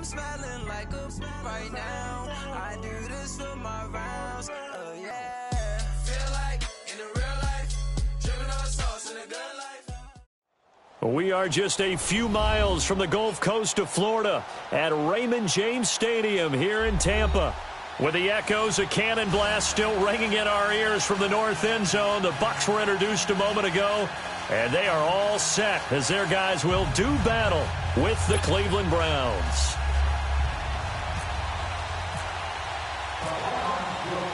I'm smelling like a right now. I do this for my rounds. Oh yeah. Feel like in the real life, dripping on sauce in a good life. We are just a few miles from the Gulf Coast of Florida at Raymond James Stadium here in Tampa. With the echoes of cannon blast still ringing in our ears from the north end zone, the Bucs were introduced a moment ago, and they are all set as their guys will do battle with the Cleveland Browns.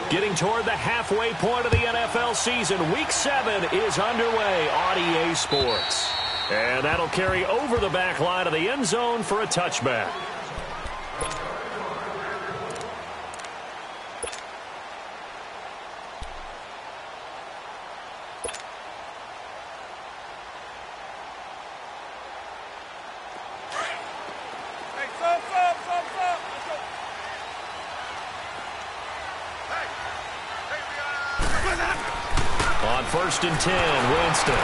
Getting toward the halfway point of the NFL season, Week 7 is underway on EA Sports. And that'll carry over the back line of the end zone for a touchback. On 1st and 10, Winston.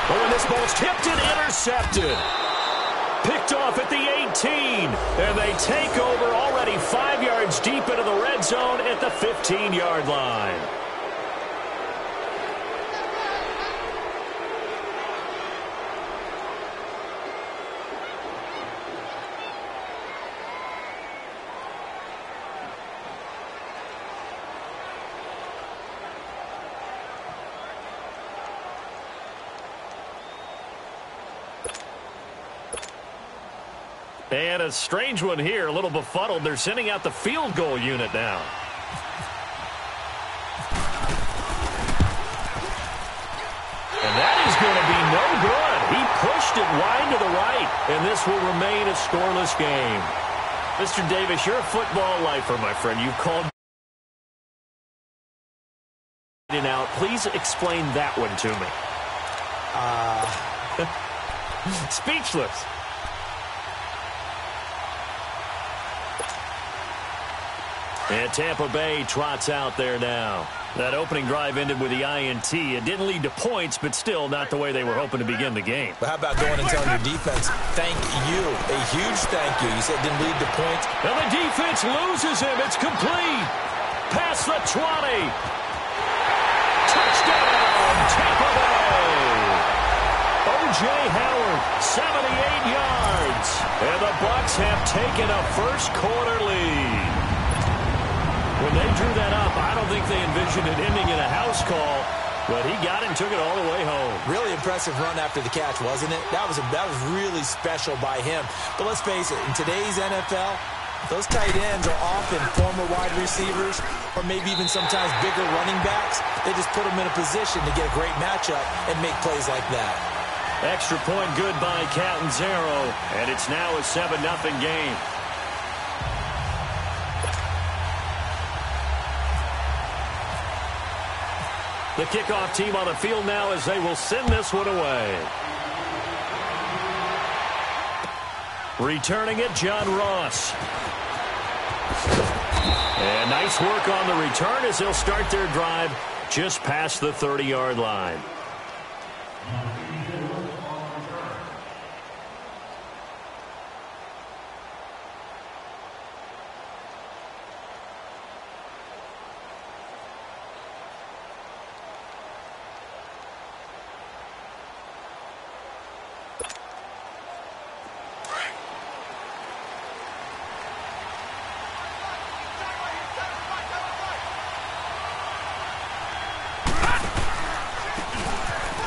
Oh, and this ball's tipped and intercepted. Picked off at the 18. And they take over already 5 yards deep into the red zone at the 15-yard line. And a strange one here, a little befuddled. They're sending out the field goal unit now. And that is going to be no good. He pushed it wide to the right, and this will remain a scoreless game. Mr. Davis, you're a football lifer, my friend. You've called it out. Please explain that one to me. Speechless. And Tampa Bay trots out there now. That opening drive ended with the INT. It didn't lead to points, but still not the way they were hoping to begin the game. But how about going and telling your defense, thank you, a huge thank you. You said it didn't lead to points. And the defense loses him. It's complete. Past the 20. Touchdown, Tampa Bay. O.J. Howard, 78 yards. And the Bucs have taken a first-quarter lead. When they drew that up, I don't think they envisioned it ending in a house call, but he got it and took it all the way home. Really impressive run after the catch, wasn't it? That was really special by him. But let's face it, in today's NFL, those tight ends are often former wide receivers or maybe even sometimes bigger running backs. They just put them in a position to get a great matchup and make plays like that. Extra point good by Catanzaro, and it's now a 7-0 game. The kickoff team on the field now as they will send this one away. Returning it, John Ross. And nice work on the return as they'll start their drive just past the 30-yard line.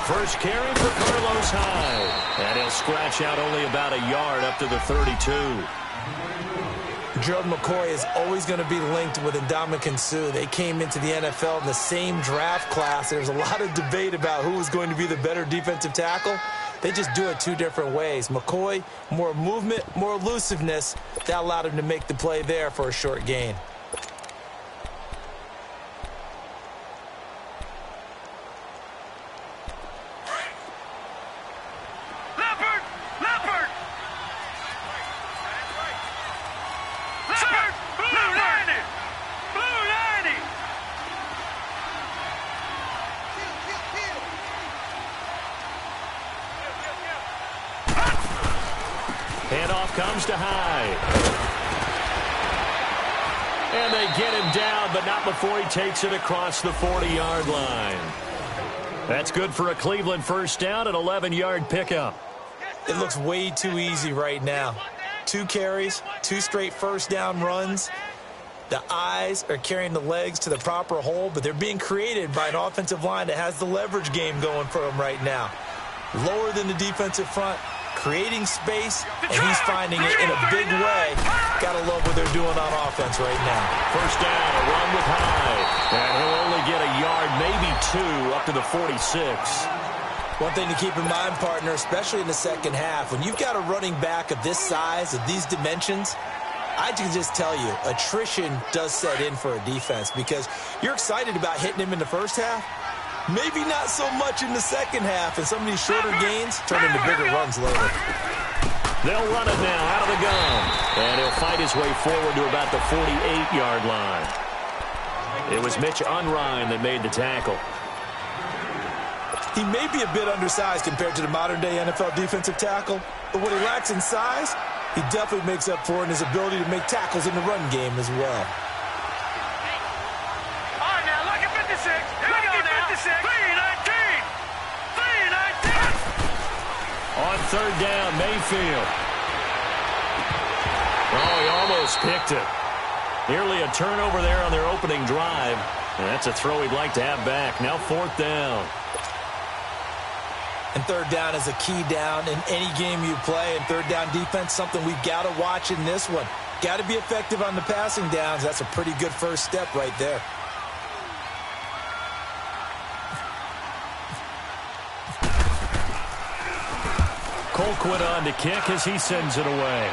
First carry for Carlos Hyde. And he'll scratch out only about a yard up to the 32. Gerald McCoy is always going to be linked with Ndamukong Suh. They came into the NFL in the same draft class. There's a lot of debate about who was going to be the better defensive tackle. They just do it two different ways. McCoy, more movement, more elusiveness. That allowed him to make the play there for a short gain. Handoff comes to Hyde. get him down, but not before he takes it across the 40-yard line. That's good for a Cleveland first down, an 11-yard pickup. It looks way too easy right now. 2 carries, 2 straight first down runs. The eyes are carrying the legs to the proper hole, but they're being created by an offensive line that has the leverage game going for them right now. Lower than the defensive front, creating space, and he's finding it in a big way. Gotta love what they're doing on offense right now. First down, a run with Hyde. And he'll only get a yard, maybe 2, up to the 46. One thing to keep in mind, partner, especially in the second half, when you've got a running back of this size, of these dimensions, I can just tell you, attrition does set in for a defense because you're excited about hitting him in the first half. Maybe not so much in the second half, and some of these shorter gains turn into bigger runs later. They'll run it now out of the gun, and he'll fight his way forward to about the 48-yard line. It was Mitch Unrein that made the tackle. He may be a bit undersized compared to the modern-day NFL defensive tackle, but what he lacks in size, he definitely makes up for in his ability to make tackles in the run game as well. All right, now look at 56. Here we go now. 56. 319. 319. On third down, Mayfield. Oh, he almost picked it. Nearly a turnover there on their opening drive. And that's a throw he'd like to have back. Now fourth down. And third down is a key down in any game you play. And third down defense, something we've got to watch in this one. Got to be effective on the passing downs. That's a pretty good first step right there. Colquitt on to kick as he sends it away.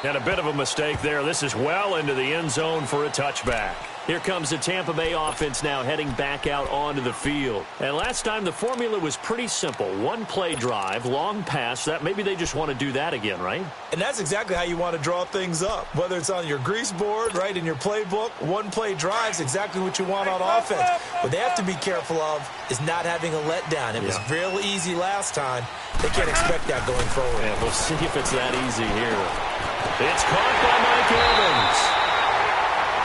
And a bit of a mistake there. This is well into the end zone for a touchback. Here comes the Tampa Bay offense now heading back out onto the field. And last time the formula was pretty simple. One play drive, long pass. That maybe they just want to do that again, right? And that's exactly how you want to draw things up. Whether it's on your grease board, right, in your playbook, one play drive is exactly what you want on offense. What they have to be careful of is not having a letdown. It was real easy last time. They can't expect that going forward. Yeah, we'll see if it's that easy here. It's caught by Mike Evans.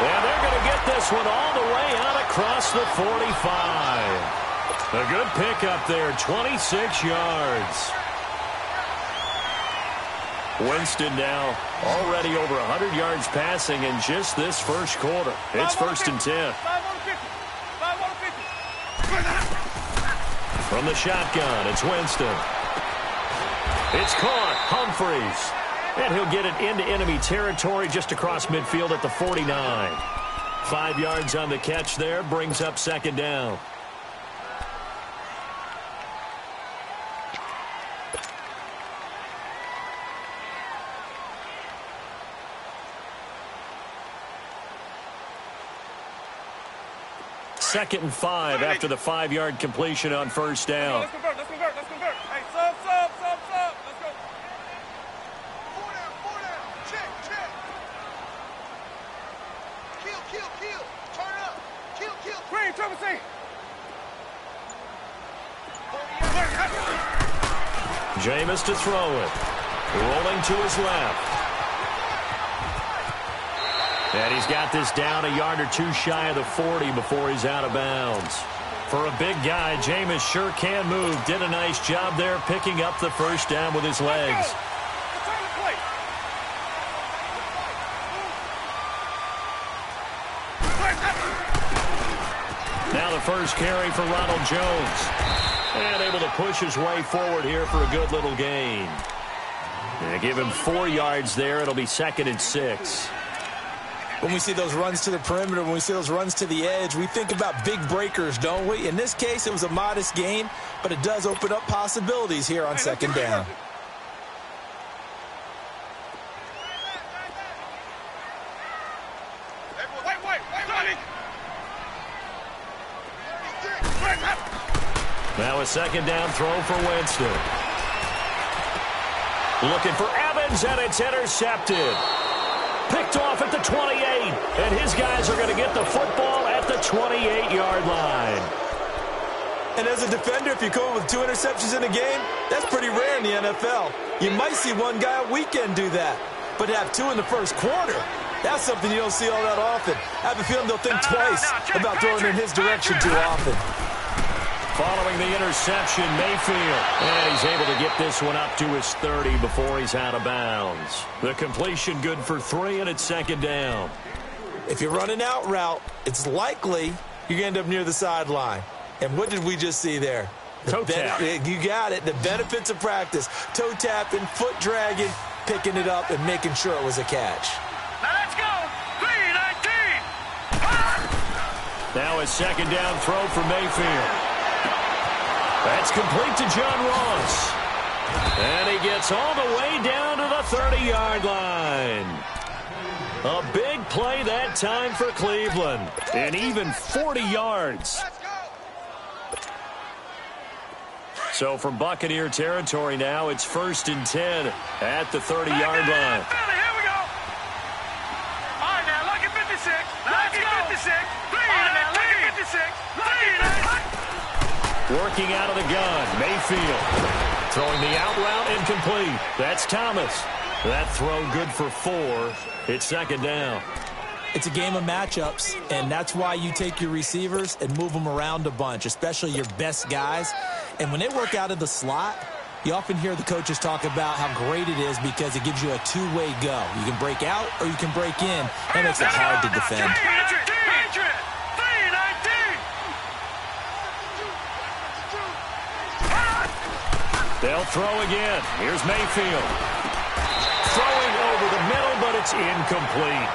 And they're going to get this one all the way out across the 45. A good pickup there, 26 yards. Winston now already over 100 yards passing in just this first quarter. It's first and 10. From the shotgun, it's Winston. It's caught, Humphreys. And he'll get it into enemy territory just across midfield at the 49. 5 yards on the catch there, brings up second down. Second and 5 after the 5-yard completion on first down. Let's convert. Hey, sub. Let's go. 4 down. Check. Kill. Turn up. Kill. Green, Trevor, see. Jameis to throw it. Rolling to his left. And he's got this down a yard or two shy of the 40 before he's out of bounds. For a big guy, Jameis sure can move. Did a nice job there picking up the first down with his legs. Now the first carry for Ronald Jones. And able to push his way forward here for a good little gain. And give him 4 yards there. It'll be second and 6. When we see those runs to the perimeter, when we see those runs to the edge, we think about big breakers, don't we? In this case, it was a modest gain, but it does open up possibilities here on second down. Now a second down throw for Winston. Looking for Evans, and it's intercepted. Picked off at the 28, and his guys are going to get the football at the 28-yard line. And as a defender, if you come up with 2 interceptions in a game, that's pretty rare in the NFL. You might see one guy a weekend do that. But to have 2 in the first quarter, that's something you don't see all that often. I have a feeling they'll think twice about throwing in his direction too often. Following the interception, Mayfield. And he's able to get this one up to his 30 before he's out of bounds. The completion good for 3, and it's second down. If you're running out route, it's likely you're going to end up near the sideline. And what did we just see there? Toe tap. You got it. The benefits of practice. Toe tapping, foot dragging, picking it up, and making sure it was a catch. Now let's go. 3-19. Now a second down throw for Mayfield. That's complete to John Ross. And he gets all the way down to the 30-yard line. A big play that time for Cleveland. And even 40 yards. So from Buccaneer territory now, it's 1st and 10 at the 30-yard line. Here we go. All right, now look at 56. Look at 56. 3-19. Working out of the gun, Mayfield. Throwing the out route incomplete. That's Thomas. That throw good for 4. It's second down. It's a game of matchups, and that's why you take your receivers and move them around a bunch, especially your best guys. And when they work out of the slot, you often hear the coaches talk about how great it is because it gives you a two-way go. You can break out or you can break in. That makes it hard to defend. They'll throw again. Here's Mayfield. Throwing over the middle, but it's incomplete.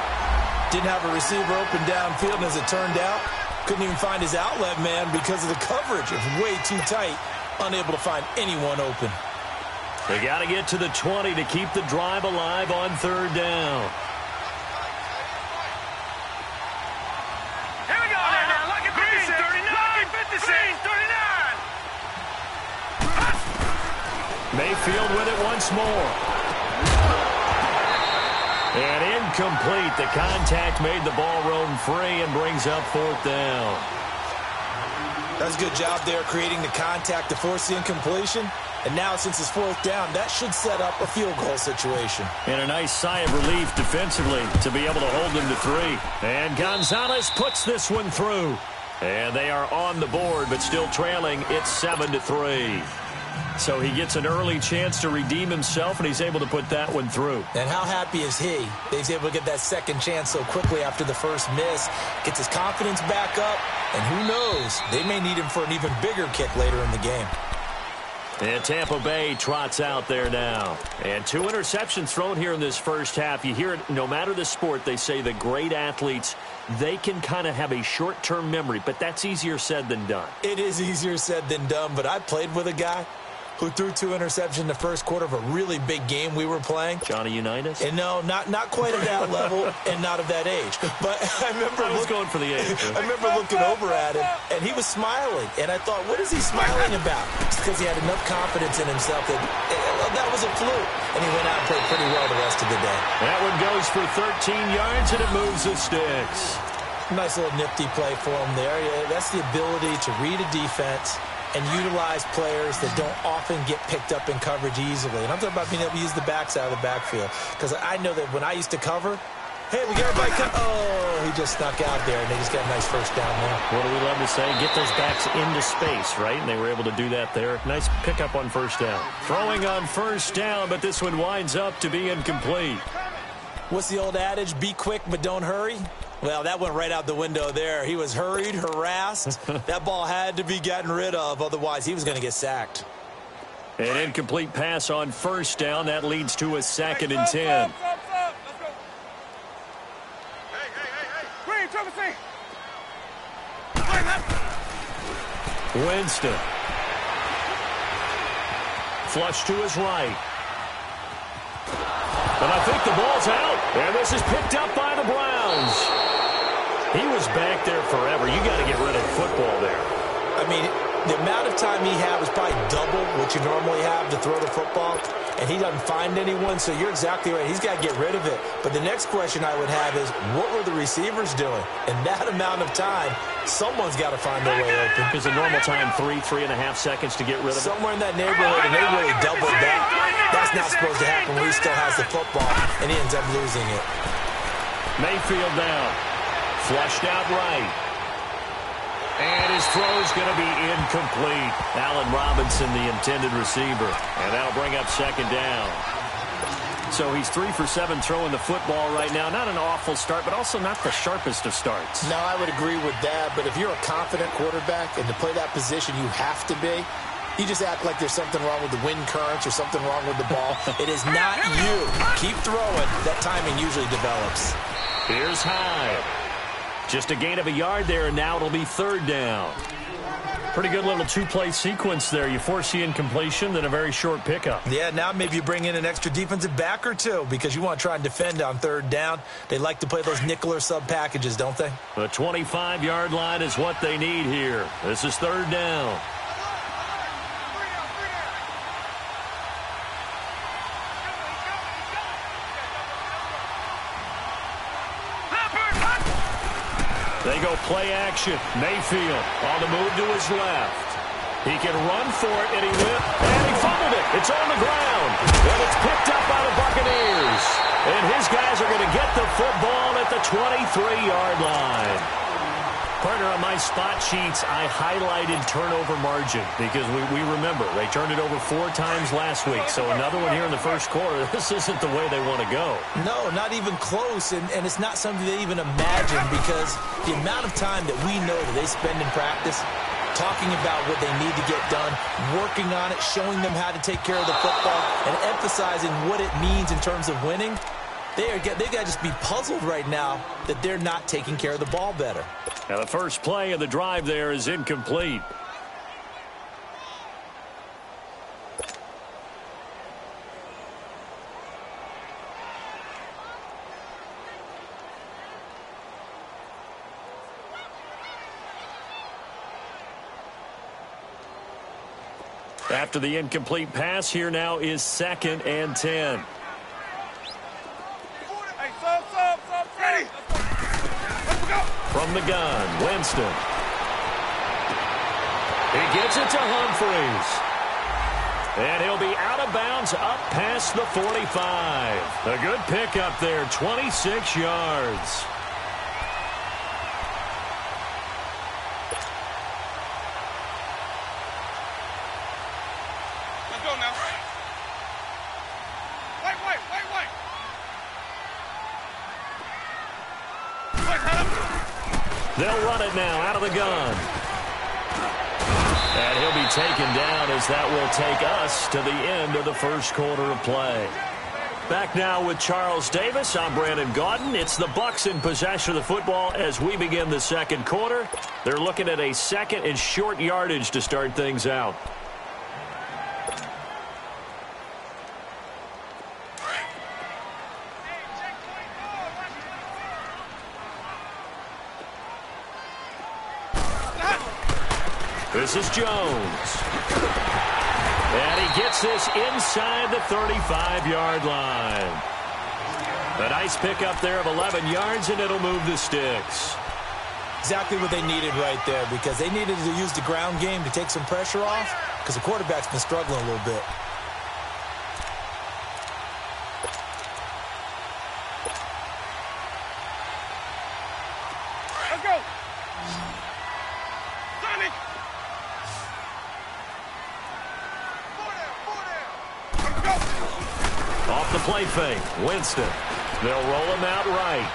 Didn't have a receiver open downfield, and as it turned out, couldn't even find his outlet man because of the coverage. It was way too tight, unable to find anyone open. They got to get to the 20 to keep the drive alive on 3rd down. Here we go now. Look at 56. 39. Look at 56. 39. Mayfield with it once more. And incomplete. The contact made the ball roam free and brings up 4th down. That's a good job there creating the contact to force the incompletion. And now since it's 4th down, that should set up a field goal situation. And a nice sigh of relief defensively to be able to hold them to 3. And Gonzalez puts this one through. And they are on the board, but still trailing. It's 7-3. So he gets an early chance to redeem himself, and he's able to put that one through. And how happy is he? He's able to get that second chance so quickly after the first miss. Gets his confidence back up, and who knows? They may need him for an even bigger kick later in the game. And Tampa Bay trots out there now. And 2 interceptions thrown here in this first half. You hear it, no matter the sport, they say the great athletes, they can kind of have a short-term memory, but that's easier said than done. It is easier said than done, but I played with a guy who threw 2 interceptions in the first quarter of a really big game we were playing. Johnny Unitas? And no, not quite at that level and not of that age. But I remember going for the age. I remember looking over at him, and he was smiling. And I thought, what is he smiling about? It's because he had enough confidence in himself that that was a fluke. And he went out and played pretty well the rest of the day. That one goes for 13 yards, and it moves the sticks. Nice little nifty play for him there. Yeah, that's the ability to read a defense and utilize players that don't often get picked up in coverage easily. And I'm talking about being able to use the backside of the backfield. Because I know that when I used to cover, hey, we got everybody oh, he just snuck out there, and they just got a nice first down there. What do we love to say? Get those backs into space, right? And they were able to do that there. Nice pickup on first down. Throwing on first down, but this one winds up to be incomplete. What's the old adage? Be quick, but don't hurry. Well, that went right out the window there. He was hurried, harassed. That ball had to be gotten rid of, otherwise he was going to get sacked. An incomplete pass on first down. That leads to a 2nd and 10. Winston. Flush to his right. And I think the ball's out. And this is picked up by the Browns. He was back there forever. You got to get rid of the football there. I mean, The amount of time he had was probably double what you normally have to throw the football, and he doesn't find anyone, so you're exactly right. He's got to get rid of it. But the next question I would have is, what were the receivers doing? In that amount of time, someone's got to find their way open. Is a normal time 3.5 seconds to get rid of it? Somewhere in that neighborhood, and they really doubled that. That's not supposed to happen when he still has the football, and he ends up losing it. Mayfield down. Flushed out right. And his throw's going to be incomplete. Allen Robinson, the intended receiver. And that'll bring up second down. So he's 3 for 7 throwing the football right now. Not an awful start, but also not the sharpest of starts. No, I would agree with that. But if you're a confident quarterback and to play that position, you have to be. You just act like there's something wrong with the wind currents or something wrong with the ball. It is not you. Keep throwing. That timing usually develops. Here's Hyde. Just a gain of a yard there, and now it'll be third down. Pretty good little two-play sequence there. You force the incompletion, then a very short pickup. Yeah, now maybe you bring in an extra defensive back or two because you want to try and defend on third down. They like to play those nickel or sub packages, don't they? The 25-yard line is what they need here. This is third down. They go play action. Mayfield on the move to his left. He can run for it, and he fumbled it. It's on the ground, and it's picked up by the Buccaneers. And his guys are going to get the football at the 23-yard line. Partner, on my spot sheets, I highlighted turnover margin because we remember they turned it over 4 times last week. So another one here in the first quarter. This isn't the way they want to go. No, not even close, and it's not something they even imagine because the amount of time that we know that they spend in practice talking about what they need to get done, working on it, showing them how to take care of the football, and emphasizing what it means in terms of winning, they got to just be puzzled right now that they're not taking care of the ball better. Now the first play of the drive there is incomplete. After the incomplete pass, here now is 2nd and 10. Hey, sub, ready. Let's go. From the gun, Winston. He gets it to Humphreys. And he'll be out of bounds up past the 45. A good pickup there, 26 yards. Let's go now. Wait. They'll run it now out of the gun. And he'll be taken down as that will take us to the end of the first quarter of play. Back now with Charles Davis. I'm Brandon Gaudin. It's the Bucs in possession of the football as we begin the second quarter. They're looking at a 2nd and short yardage to start things out. This is Jones. And he gets this inside the 35-yard line. A nice pickup there of 11 yards, and it'll move the sticks. Exactly what they needed right there because they needed to use the ground game to take some pressure off because the quarterback's been struggling a little bit. Let's go. Sonny. Let's go. Off the play fake, Winston. They'll roll him out right.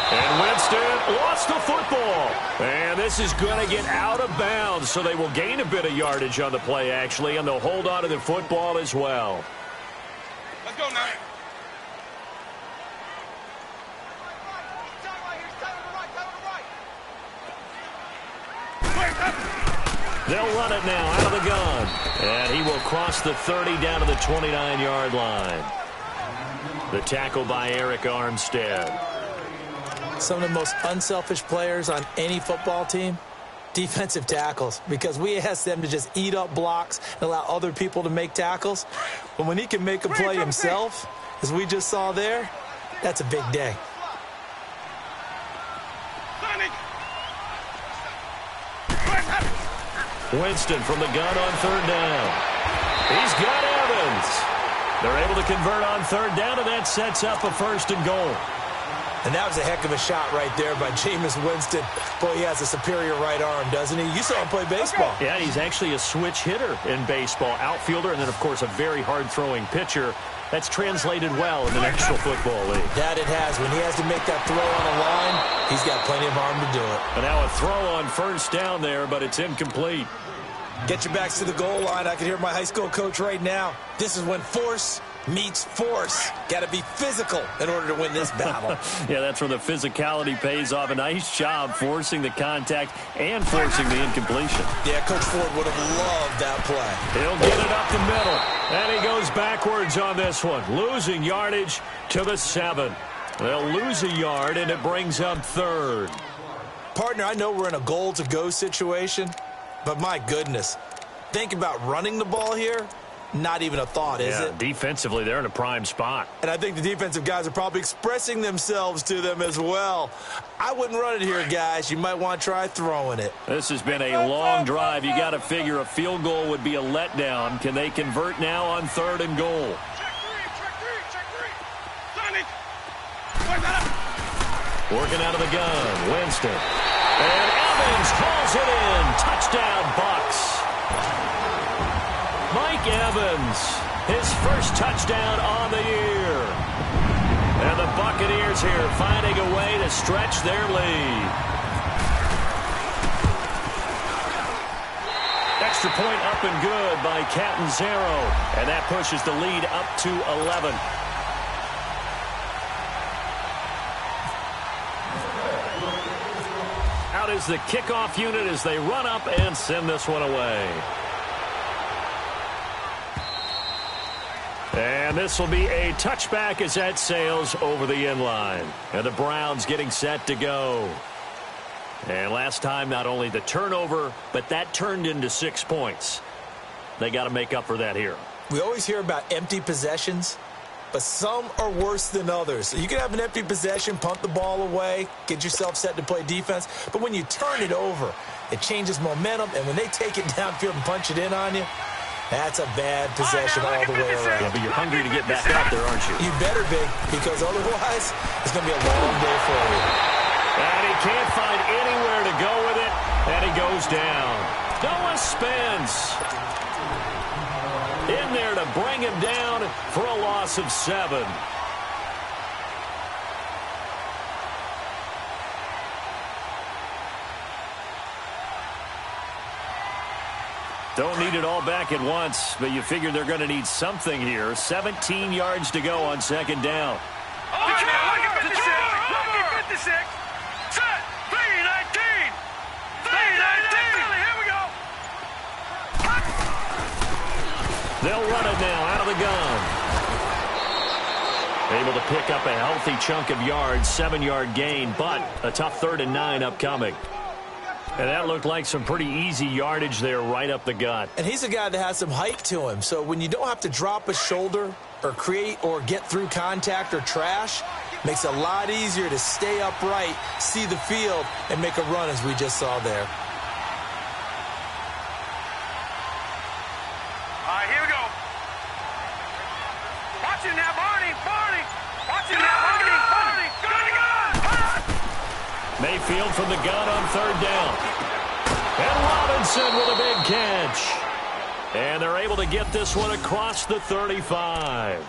And Winston lost the football. And this is going to get out of bounds, so they will gain a bit of yardage on the play, actually, and they'll hold on to the football as well. Let's go now. They'll run it now out of the gun. And he will cross the 30 down to the 29-yard line. The tackle by Eric Armstead. Some of the most unselfish players on any football team Defensive tackles, because we ask them to just eat up blocks and allow other people to make tackles. But when he can make a play himself, as we just saw there, that's a big day. Winston from the gun on third down. He's got Evans. They're able to convert on third down, and that sets up a 1st and goal. And that was a heck of a shot right there by Jameis Winston. Boy, he has a superior right arm, doesn't he? You saw him play baseball. Yeah, he's actually a switch hitter in baseball. Outfielder, and then, of course, a very hard-throwing pitcher. That's translated well in the National Football League. That it has. When he has to make that throw on the line, he's got plenty of arm to do it. And now a throw on 1st down there, but it's incomplete. Get your backs to the goal line. I can hear my high school coach right now. This is when force meets force. Got to be physical in order to win this battle. Yeah, that's where the physicality pays off. A nice job forcing the contact and forcing the incompletion. Yeah, Coach Ford would have loved that play. He'll get it up the middle. And he goes backwards on this one, losing yardage to the 7. They'll lose a yard, and it brings up 3rd. Partner, I know we're in a goal-to-go situation, but my goodness, think about running the ball here. Not even a thought, is it? Defensively, they're in a prime spot. And I think the defensive guys are probably expressing themselves to them as well. I wouldn't run it here, guys. You might want to try throwing it. This has been a long drive. You got to figure a field goal would be a letdown. Can they convert now on 3rd and goal? Working out of the gun, Winston. And Evans calls it in. Touchdown, Bucs. Mike Evans, his first touchdown on the year. And the Buccaneers here finding a way to stretch their lead. Extra point up and good by Catanzaro. And that pushes the lead up to 11. Out is the kickoff unit as they run up and send this one away. And this will be a touchback as that sails over the end line. And the Browns getting set to go. And last time, not only the turnover, but that turned into 6 points. They got to make up for that here. We always hear about empty possessions, but some are worse than others. So you can have an empty possession, punt the ball away, get yourself set to play defense. But when you turn it over, it changes momentum. And when they take it downfield and punch it in on you, that's a bad possession all the way around. Yeah, but you're hungry to get back out there, aren't you? You better be, because otherwise it's going to be a long day for you. And he can't find anywhere to go with it, and he goes down. Noah Spence in there to bring him down for a loss of 7. Don't need it all back at once, but you figure they're going to need something here. 17 yards to go on 2nd down. Oh, look at 56. Look at 56. Set. 319. 319. Here we go. They'll run it now out of the gun. Able to pick up a healthy chunk of yards, 7-yard gain, but a tough 3rd and 9 upcoming. And that looked like some pretty easy yardage there right up the gut. And he's a guy that has some height to him. So when you don't have to drop a shoulder or create or get through contact or trash, makes it a lot easier to stay upright, see the field, and make a run as we just saw there. All right, here we go. Watch it now, Barney. Barney. Watch it now, Barney. Barney. Gun. Mayfield from the gun on 3rd down. And Robinson with a big catch. And they're able to get this one across the 35.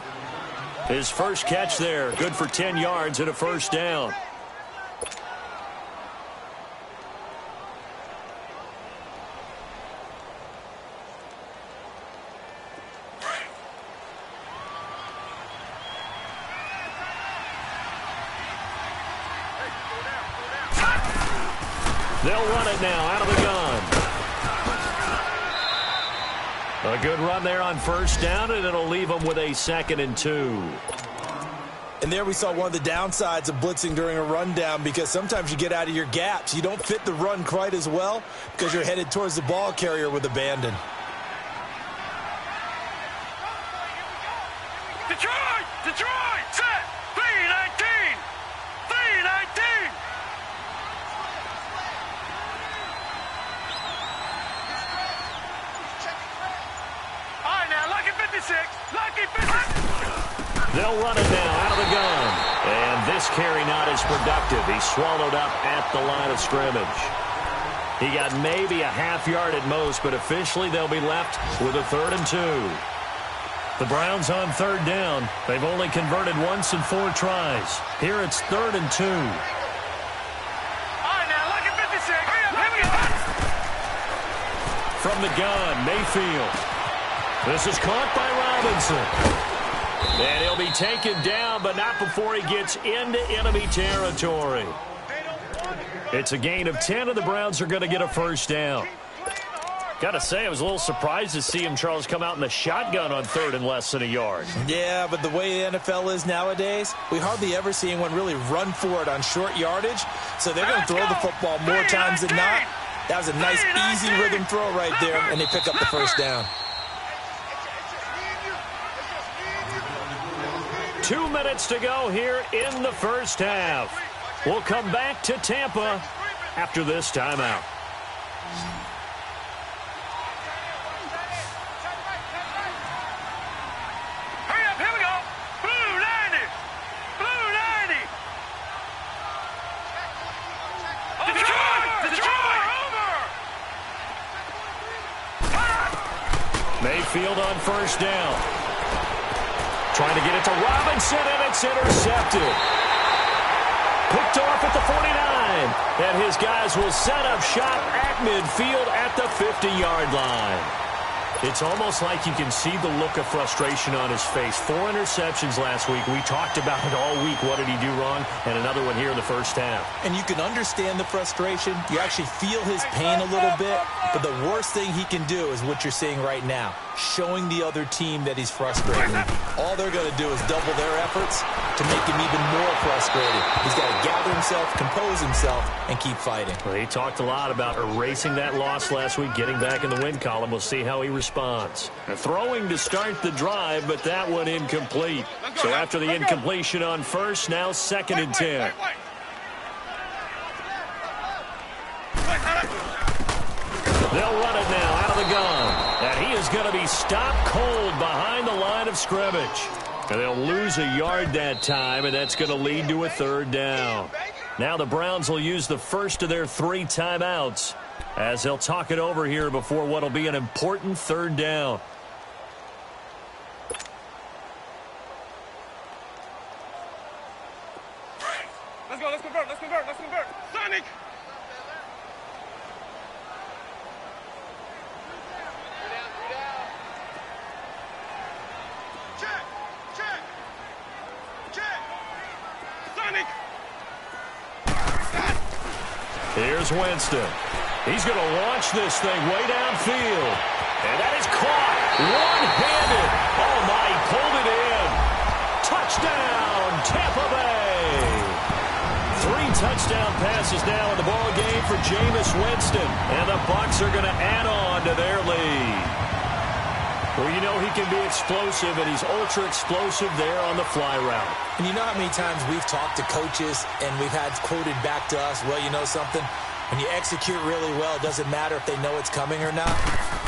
His first catch there, good for 10 yards and a 1st down. They'll run it now out of the gun. A good run there on 1st down, and it'll leave them with a 2nd and 2. And there we saw one of the downsides of blitzing during a rundown, because sometimes you get out of your gaps. You don't fit the run quite as well because you're headed towards the ball carrier with abandon. Detroit! Detroit! Set! 3-19! 3-19! All right, now, lucky 56. Lucky 56. They'll run it now out of the gun. And this carry not as productive. He's swallowed up at the line of scrimmage. He got maybe a half yard at most, but officially they'll be left with a 3rd and 2. The Browns on 3rd down. They've only converted once in 4 tries. Here it's 3rd and 2. All right, now, lucky 56. Here we go. From the gun, Mayfield. This is caught by Robinson. And he'll be taken down, but not before he gets into enemy territory. It's a gain of 10, and the Browns are going to get a 1st down. Got to say, I was a little surprised to see him, Charles, come out in the shotgun on 3rd and less than a yard. Yeah, but the way the NFL is nowadays, we hardly ever see anyone really run for it on short yardage. So they're going to throw the football more times than not. That was a nice, easy rhythm throw right there, and they pick up the 1st down. 2 minutes to go here in the 1st half. We'll come back to Tampa after this timeout. Hurry up, here we go. Blue 90. Blue 90. Detroit! Detroit! Over! Mayfield on 1st down. Trying to get it to Robinson, and it's intercepted. Picked off at the 49. And his guys will set up shop at midfield at the 50-yard line. It's almost like you can see the look of frustration on his face. 4 interceptions last week. We talked about it all week. What did he do wrong? And another one here in the 1st half. And you can understand the frustration. You actually feel his pain a little bit. But the worst thing he can do is what you're seeing right now, showing the other team that he's frustrated. All they're going to do is double their efforts to make him even more frustrated. He's got to gather himself, compose himself, and keep fighting. Well, he talked a lot about erasing that loss last week, getting back in the win column. We'll see how he responds. Throwing to start the drive, but that one incomplete. So after the incompletion on 1st, now 2nd and 10. They'll run it now out of the gun. And he is going to be stopped cold behind the line of scrimmage. And they'll lose a yard that time, and that's going to lead to a 3rd down. Now the Browns will use the 1st of their 3 timeouts as they'll talk it over here before what will be an important 3rd down. Let's go, let's convert, let's convert, let's convert. Sonic! Check, check, check. Sonic! Here's Winston. He's going to launch this thing way downfield. And that is caught. One-handed. Oh, my, he pulled it in. Touchdown, Tampa Bay. 3 touchdown passes now in the ball game for Jameis Winston. And the Bucs are going to add on to their lead. Well, you know he can be explosive, and he's ultra-explosive there on the fly route. And you know how many times we've talked to coaches and we've had quoted back to us, well, you know something? When you execute really well, it doesn't matter if they know it's coming or not.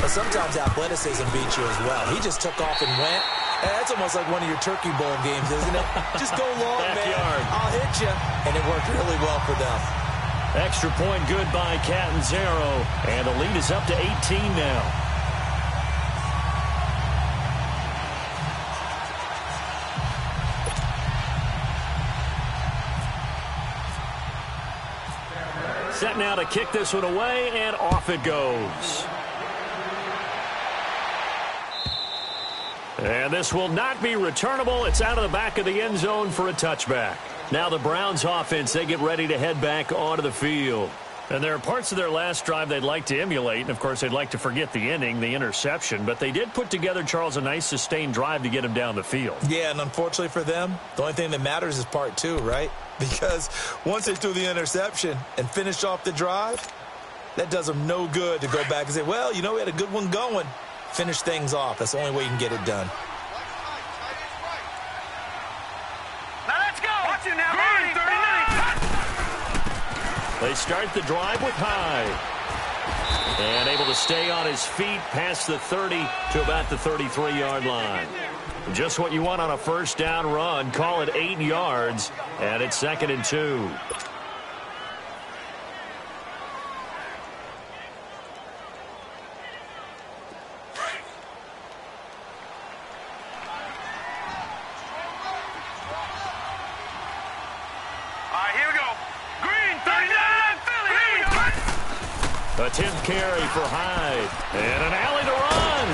But sometimes athleticism beats you as well. He just took off and went. And that's almost like one of your Turkey Bowl games, isn't it? Just go long, man. I'll hit you. And it worked really well for them. Extra point good by Catanzaro. And the lead is up to 18 now. Set now to kick this one away, and off it goes. And this will not be returnable. It's out of the back of the end zone for a touchback. Now the Browns offense, they get ready to head back onto the field. And there are parts of their last drive they'd like to emulate, and, of course, they'd like to forget the inning, the interception. But they did put together, Charles, a nice sustained drive to get him down the field. Yeah, and unfortunately for them, the only thing that matters is part two, right? Because once they threw the interception and finished off the drive, that does them no good to go back and say, well, you know, we had a good one going. Finish things off. That's the only way you can get it done. Now let's go. Watch it now, Green, 39. They start the drive with Hyde. And able to stay on his feet past the 30 to about the 33-yard line. Just what you want on a first down run. Call it 8 yards, and it's 2nd and 2. A 10th carry for Hyde. And an alley to run.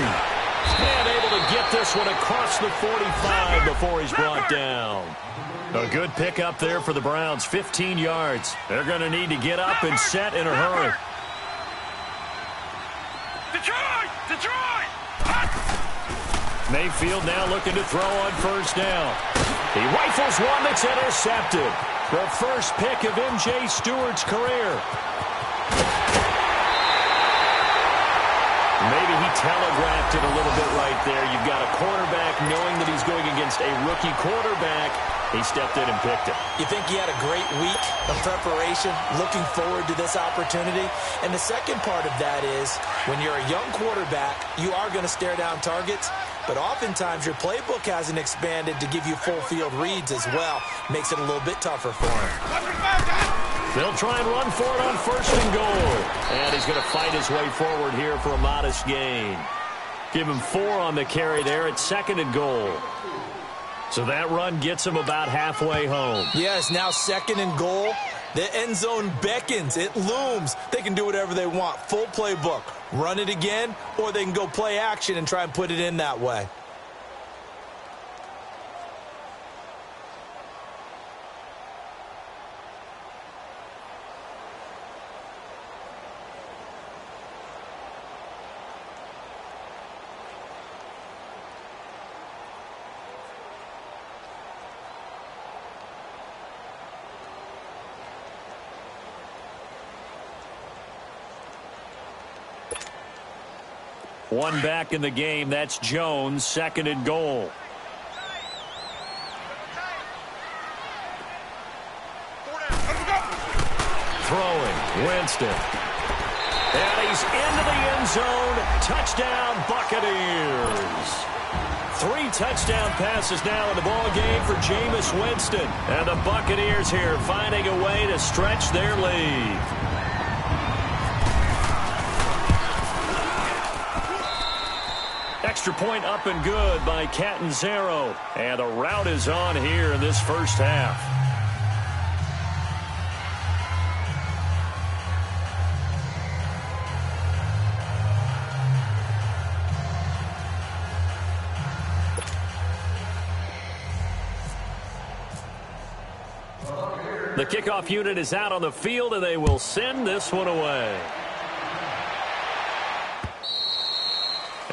And able to get this one across the 45 before he's brought down. A good pickup there for the Browns. 15 yards. They're going to need to get up and set in a hurry. Detroit! Mayfield now looking to throw on first down. He rifles one that's intercepted. The first pick of M.J. Stewart's career. Maybe he telegraphed it a little bit right there. You've got a quarterback knowing that he's going against a rookie quarterback. He stepped in and picked it. You think he had a great week of preparation, looking forward to this opportunity? And the second part of that is, when you're a young quarterback, you are going to stare down targets, but oftentimes your playbook hasn't expanded to give you full field reads as well. Makes it a little bit tougher for him. They'll try and run for it on first and goal. And he's going to fight his way forward here for a modest gain. Give him 4 on the carry there at 2nd and goal. So that run gets him about halfway home. Yes, now 2nd and goal. The end zone beckons. It looms. They can do whatever they want. Full playbook. Run it again, or they can go play action and try and put it in that way. One back in the game. That's Jones. 2nd and goal. Throwing. Winston. And he's into the end zone. Touchdown, Buccaneers. 3 touchdown passes now in the ball game for Jameis Winston. And the Buccaneers here finding a way to stretch their lead. Extra point up and good by Catanzaro. And the route is on here in this first half. The kickoff unit is out on the field, and they will send this one away.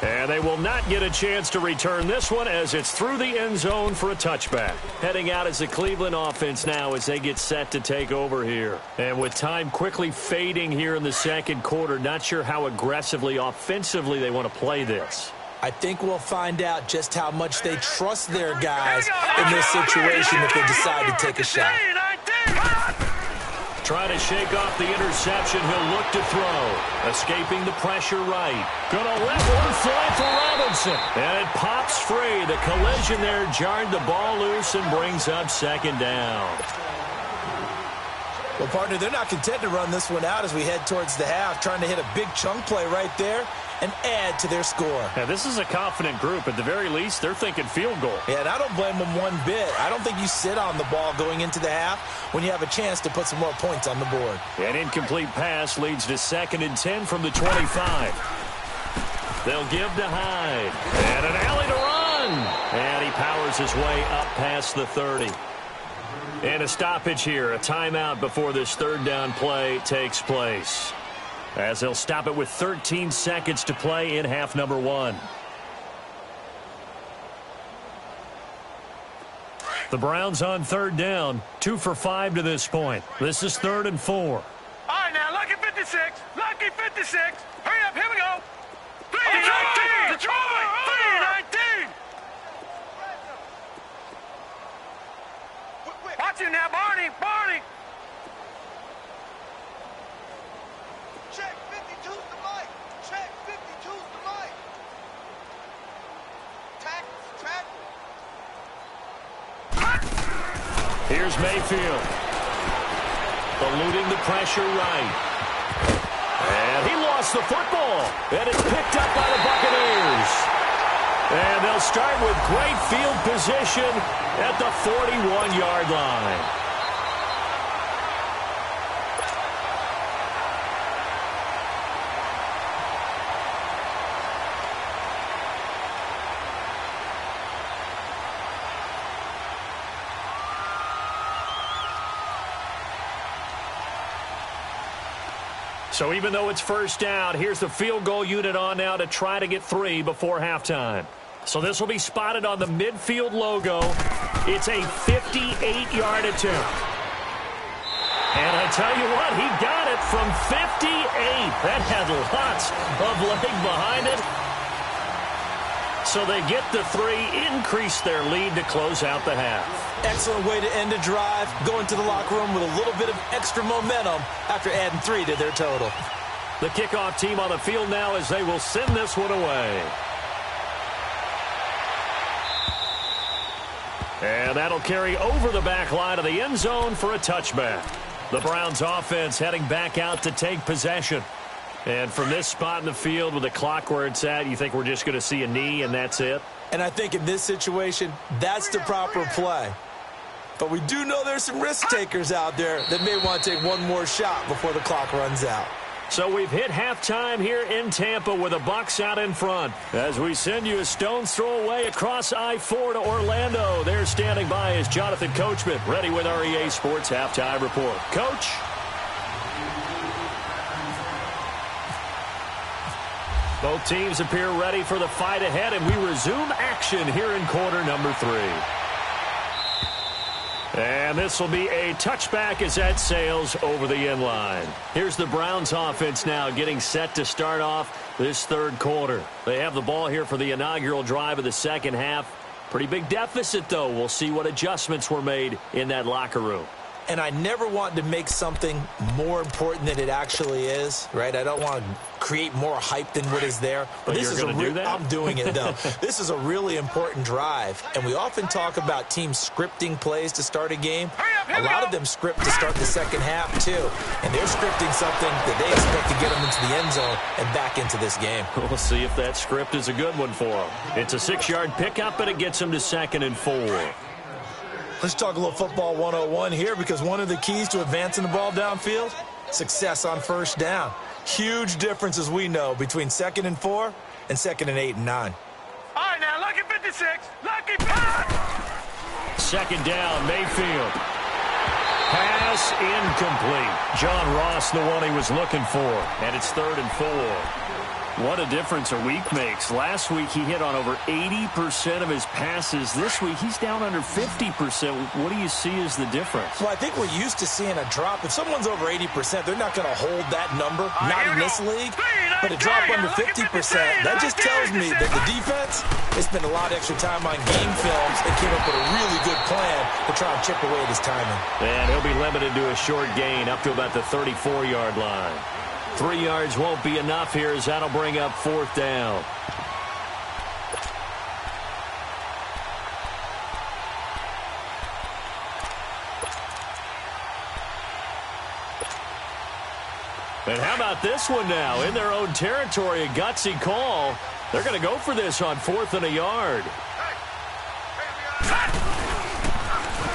And they will not get a chance to return this one as it's through the end zone for a touchback. Heading out is the Cleveland offense now as they get set to take over here. And with time quickly fading here in the second quarter, not sure how aggressively, offensively they want to play this. I think we'll find out just how much they trust their guys in this situation if they decide to take a shot. Trying to shake off the interception. He'll look to throw. Escaping the pressure right. Gonna let one fly for Robinson. And it pops free. The collision there jarred the ball loose and brings up 2nd down. Well, partner, they're not content to run this one out as we head towards the half, trying to hit a big chunk play right there and add to their score. Yeah, this is a confident group. At the very least, they're thinking field goal. Yeah, and I don't blame them one bit. I don't think you sit on the ball going into the half when you have a chance to put some more points on the board. An incomplete pass leads to 2nd and 10 from the 25. They'll give to Hyde. And an alley to run. And he powers his way up past the 30. And a stoppage here, a timeout before this third down play takes place, as they'll stop it with 13 seconds to play in half number 1. The Browns on third down, 2 for 5 to this point. This is 3rd and 4. All right, now, lucky 56. Lucky 56. Hurry up, here we go. 319. 319. Watch him now, Barney. Barney. Check 52's the mic. Check 52's the mic. Tackle. Here's Mayfield. Eluding the pressure right. And he lost the football. And it's picked up by the Buccaneers. And they'll start with great field position at the 41-yard line. So even though it's first down, here's the field goal unit on now to try to get 3 before halftime. So this will be spotted on the midfield logo. It's a 58-yard attempt. And I tell you what, he got it from 58. That had lots of leg behind it. So they get the 3, increase their lead to close out the half. Excellent way to end a drive, going to the locker room with a little bit of extra momentum after adding 3 to their total. The kickoff team on the field now as they will send this one away. And that'll carry over the back line of the end zone for a touchback. The Browns offense heading back out to take possession. And from this spot in the field with the clock where it's at, you think we're just going to see a knee and that's it? And I think in this situation, that's the proper play. But we do know there's some risk takers out there that may want to take one more shot before the clock runs out. So we've hit halftime here in Tampa with the Bucs out in front. As we send you a stone's throw away across I-4 to Orlando. There standing by is Jonathan Coachman, ready with our EA Sports Halftime Report. Coach? Both teams appear ready for the fight ahead, and we resume action here in quarter number 3. And this will be a touchback as that sails over the end line. Here's the Browns offense now getting set to start off this third quarter. They have the ball here for the inaugural drive of the second half. Pretty big deficit, though. We'll see what adjustments were made in that locker room. And I never want to make something more important than it actually is, right? I don't want to create more hype than what is there. But this is going to do that? I'm doing it, though. This is a really important drive. And we often talk about teams scripting plays to start a game. A lot of them script to start the second half, too. And they're scripting something that they expect to get them into the end zone and back into this game. We'll see if that script is a good one for them. It's a 6-yard pickup, and it gets them to 2nd and 4. Let's talk a little football 101 here, because one of the keys to advancing the ball downfield, success on first down. Huge difference, as we know, between 2nd and 4 and 2nd and 8 and 9. All right, now, lucky 56. Lucky pass. 2nd down, Mayfield. Pass incomplete. John Ross, the one he was looking for. And it's 3rd and 4. What a difference a week makes. Last week he hit on over 80% of his passes. This week he's down under 50%. What do you see as the difference? Well, I think we're used to seeing a drop. If someone's over 80%, they're not going to hold that number, not in this league. But a drop under 50%, that just tells me that the defense, they spent a lot of extra time on game films and came up with a really good plan to try and chip away at his timing. And he'll be limited to a short gain up to about the 34-yard line. 3 yards won't be enough here, as that'll bring up 4th down. And how about this one now? In their own territory, a gutsy call. They're going to go for this on 4th and a yard.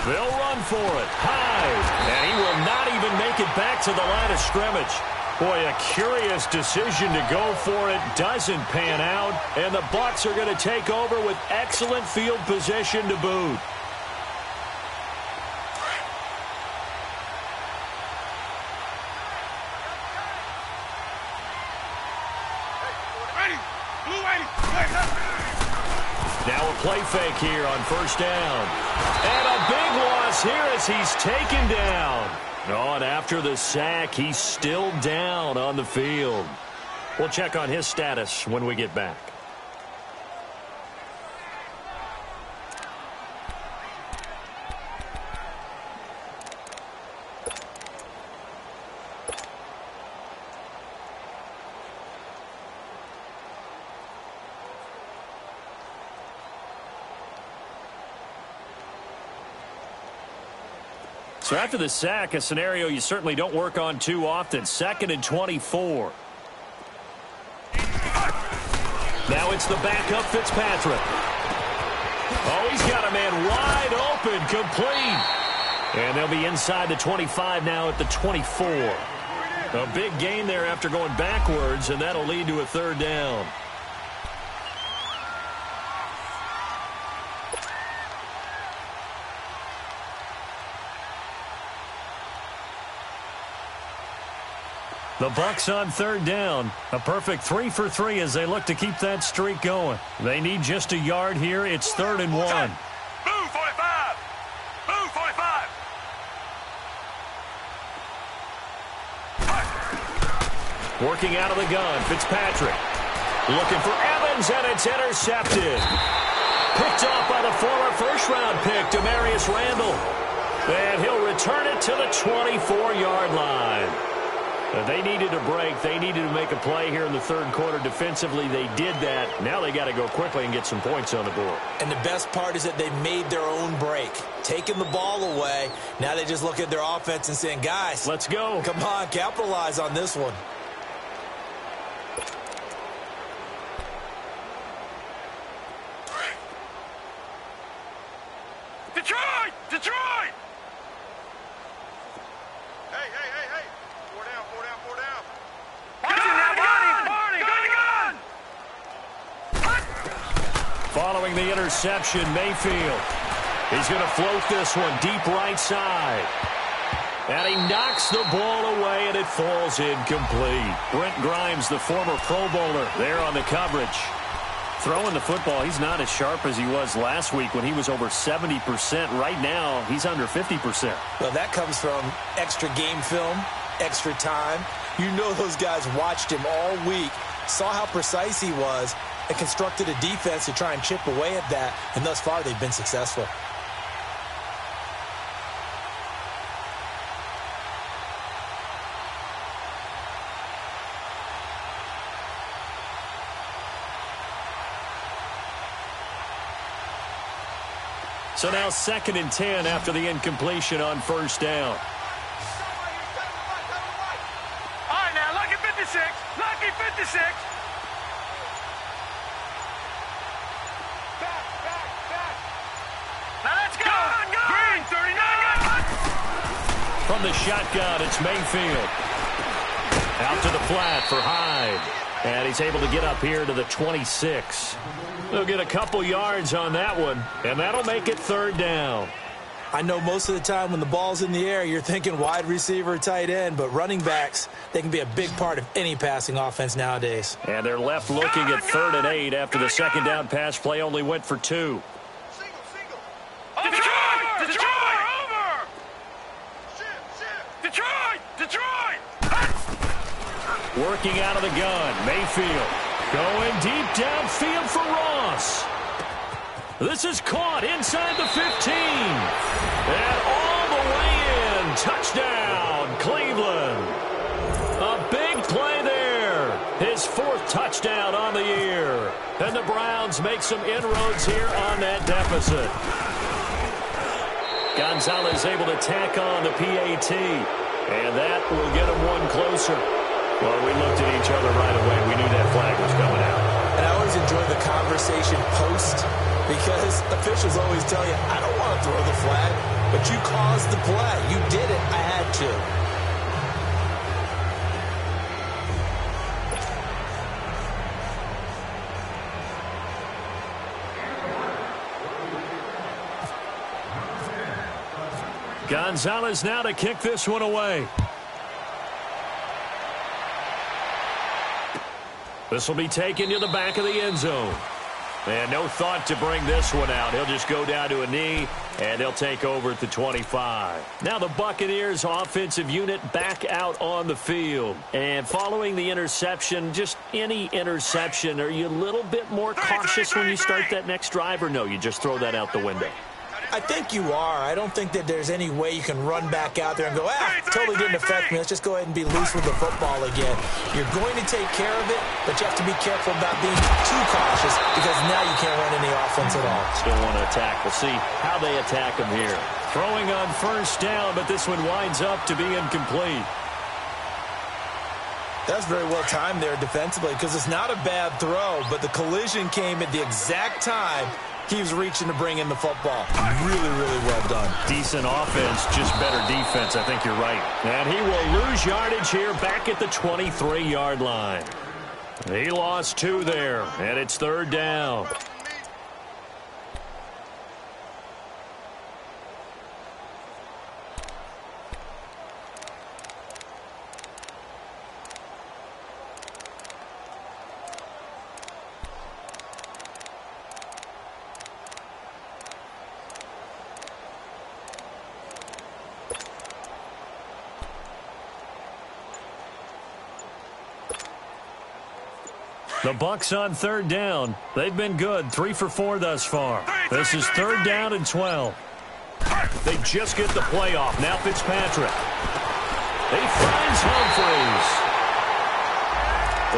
They'll run for it. High. And he will not even make it back to the line of scrimmage. Boy, a curious decision to go for it. Doesn't pan out. And the Bucs are going to take over with excellent field position to boot. fake here on first down. And a big loss here as he's taken down. Oh, and after the sack, he's still down on the field. We'll check on his status when we get back. So after the sack, a scenario you certainly don't work on too often. 2nd and 24. Now it's the backup Fitzpatrick. Oh, he's got a man wide open, complete. And they'll be inside the 25 now at the 24. A big gain there after going backwards, and that'll lead to a 3rd down. The Bucs on 3rd down. A perfect 3 for 3 as they look to keep that streak going. They need just a yard here. It's 3rd and 1. Move 45. Move 45. Working out of the gun, Fitzpatrick. Looking for Evans, and it's intercepted. Picked off by the former first-round pick, Demarius Randall. And he'll return it to the 24-yard line. They needed a break. They needed to make a play here in the 3rd quarter. Defensively, they did that. Now they got to go quickly and get some points on the board. And the best part is that they made their own break. Taking the ball away. Now they just look at their offense and saying, guys, let's go. Come on, capitalize on this one. Detroit! Detroit! Hey. 4 down. Following the interception, Mayfield. He's going to float this one deep right side. And he knocks the ball away, and it falls incomplete. Brent Grimes, the former Pro Bowler, there on the coverage. Throwing the football, he's not as sharp as he was last week when he was over 70%. Right now, he's under 50%. Well, that comes from extra game film, extra time. You know those guys watched him all week, saw how precise he was, and constructed a defense to try and chip away at that, and thus far they've been successful. So now 2nd and 10 after the incompletion on first down. All right, now, lucky 56. Lucky 56. Back. Now let's go. Green, 39. From the shotgun, it's Mayfield. Out to the flat for Hyde. And he's able to get up here to the 26. They'll get a couple yards on that one, and that'll make it 3rd down. I know most of the time when the ball's in the air, you're thinking wide receiver, tight end, but running backs, they can be a big part of any passing offense nowadays. And they're left looking at 3rd and 8 after the 2nd down pass play only went for 2. Single. Detroit! Over! Shift. Detroit! Working out of the gun, Mayfield. Going deep downfield for Ross. This is caught inside the 15. And all the way in. Touchdown, Cleveland. A big play there. His 4th touchdown on the year. And the Browns make some inroads here on that deficit. Gonzalez able to tack on the PAT. And that will get him one closer. Well, we looked at each other right away. We knew that flag was coming out. And I always enjoy the conversation post because officials always tell you, I don't want to throw the flag, but you caused the play. You did it. I had to. Gonzalez now to kick this one away. This will be taken to the back of the end zone. And no thought to bring this one out. He'll just go down to a knee, and they'll take over at the 25. Now the Buccaneers offensive unit back out on the field. And following the interception, just any interception, are you a little bit more cautious when you start that next drive, or no, you just throw that out the window? I think you are. I don't think that there's any way you can run back out there and go, totally didn't affect me. Let's just go ahead and be loose with the football again. You're going to take care of it, but you have to be careful about being too cautious because now you can't run any offense at all. Still want to attack. We'll see how they attack him here. Throwing on first down, but this one winds up to be incomplete. That's very well timed there defensively because it's not a bad throw, but the collision came at the exact time he was reaching to bring in the football. Really, really well done. Decent offense, just better defense. I think you're right. And he will lose yardage here back at the 23-yard line. He lost 2 there, and it's third down. The Bucs on third down. They've been good, 3 for 4 thus far. This is third down and 12. They just get the play off. Now Fitzpatrick. He finds Humphries.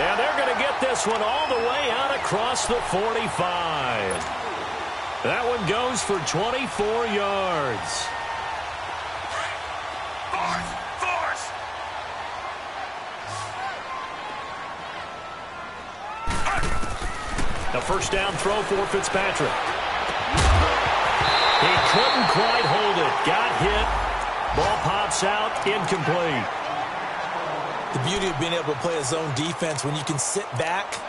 And they're going to get this one all the way out across the 45. That one goes for 24 yards. A first down throw for Fitzpatrick. He couldn't quite hold it. Got hit. Ball pops out. Incomplete. The beauty of being able to play a zone defense when you can sit back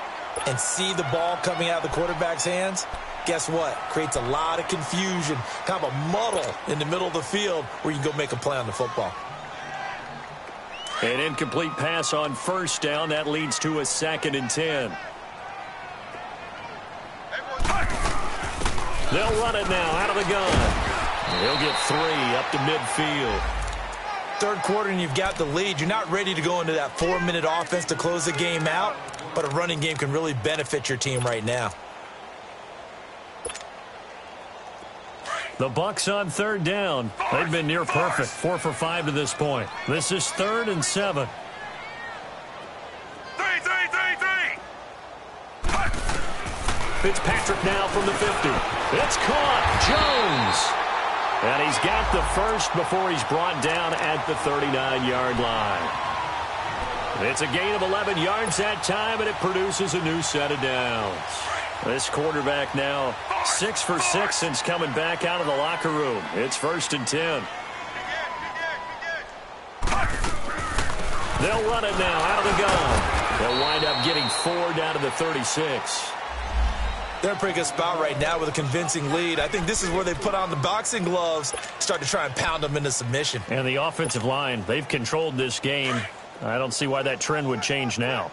and see the ball coming out of the quarterback's hands, guess what? Creates a lot of confusion, kind of a muddle in the middle of the field where you can go make a play on the football. An incomplete pass on first down. That leads to a 2nd and 10. They'll run it now out of the gun. He'll get 3 up to midfield. Third quarter and you've got the lead. You're not ready to go into that 4-minute offense to close the game out, but a running game can really benefit your team right now. The Bucs on third down. They've been near perfect, 4 for 5 to this point. This is 3rd and 7. Fitzpatrick now from the 50. It's caught. Jones. And he's got the first before he's brought down at the 39-yard line. It's a gain of 11 yards that time, and it produces a new set of downs. This quarterback now 6 for 6 since coming back out of the locker room. It's 1st and 10. They'll run it now out of the gun. They'll wind up getting 4 down to the 36. They're in a pretty good spot right now with a convincing lead. I think this is where they put on the boxing gloves, start to try and pound them into submission. And the offensive line, they've controlled this game. I don't see why that trend would change now.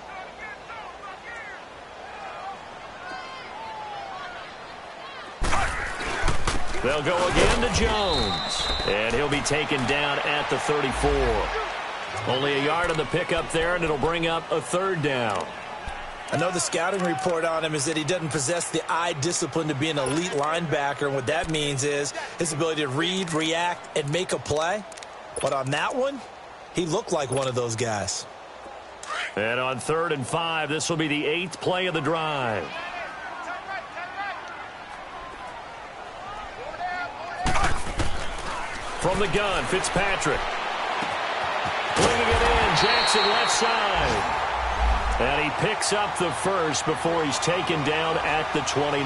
They'll go again to Jones. And he'll be taken down at the 34. Only a yard on the pickup there, and it'll bring up a 3rd down. I know the scouting report on him is that he doesn't possess the eye discipline to be an elite linebacker, and what that means is his ability to read, react, and make a play. But on that one, he looked like one of those guys. And on 3rd and 5, this will be the 8th play of the drive. From the gun, Fitzpatrick. Bringing it in, Jackson left side. And he picks up the first before he's taken down at the 29.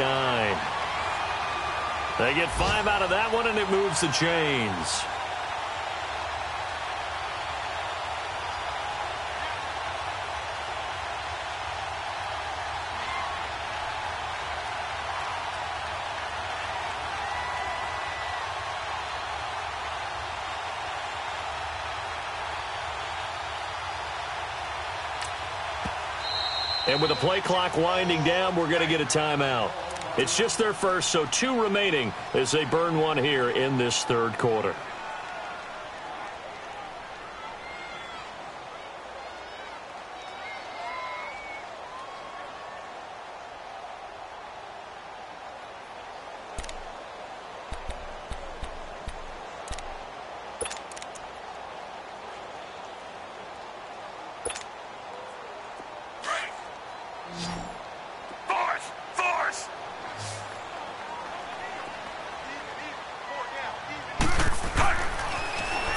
They get 5 out of that one, and it moves the chains. And with the play clock winding down, we're going to get a timeout. It's just their first, so 2 remaining as they burn one here in this third quarter.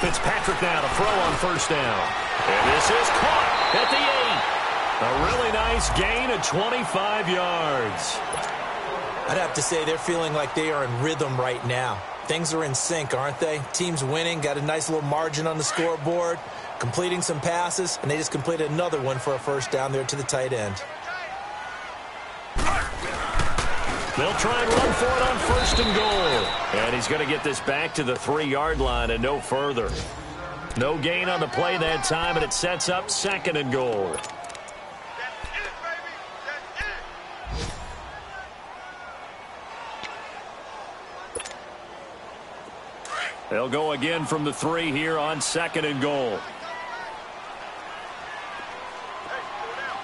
Fitzpatrick now to throw on first down. And this is caught at the 8. A really nice gain of 25 yards. I'd have to say they're feeling like they are in rhythm right now. Things are in sync, aren't they? Team's winning, got a nice little margin on the scoreboard, completing some passes, and they just completed another one for a first down there to the tight end. They'll try and run for it on first and goal. And he's going to get this back to the 3-yard line and no further. No gain on the play that time, and it sets up second and goal. That's it, baby. That's it. They'll go again from the 3 here on second and goal.